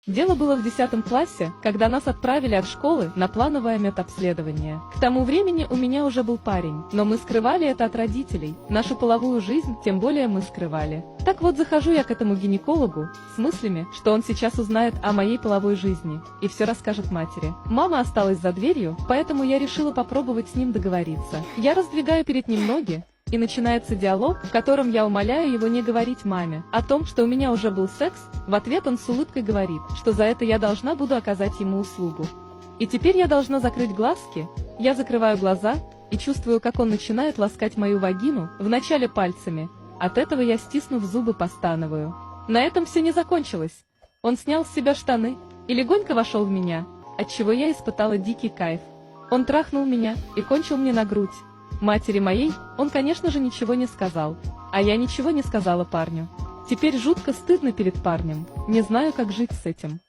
Дело было в 10 классе, когда нас отправили от школы на плановое медобследование. К тому времени у меня уже был парень, но мы скрывали это от родителей, нашу половую жизнь тем более мы скрывали. Так вот, захожу я к этому гинекологу с мыслями, что он сейчас узнает о моей половой жизни и все расскажет матери. Мама осталась за дверью, поэтому я решила попробовать с ним договориться. Я раздвигаю перед ним ноги, и начинается диалог, в котором я умоляю его не говорить маме о том, что у меня уже был секс. В ответ он с улыбкой говорит, что за это я должна буду оказать ему услугу. И теперь я должна закрыть глазки. Я закрываю глаза и чувствую, как он начинает ласкать мою вагину, вначале пальцами. От этого я, стиснув зубы, постановаю. На этом все не закончилось. Он снял с себя штаны и легонько вошел в меня, отчего я испытала дикий кайф. Он трахнул меня и кончил мне на грудь. Матери моей он, конечно же, ничего не сказал, а я ничего не сказала парню. Теперь жутко стыдно перед парнем, не знаю, как жить с этим.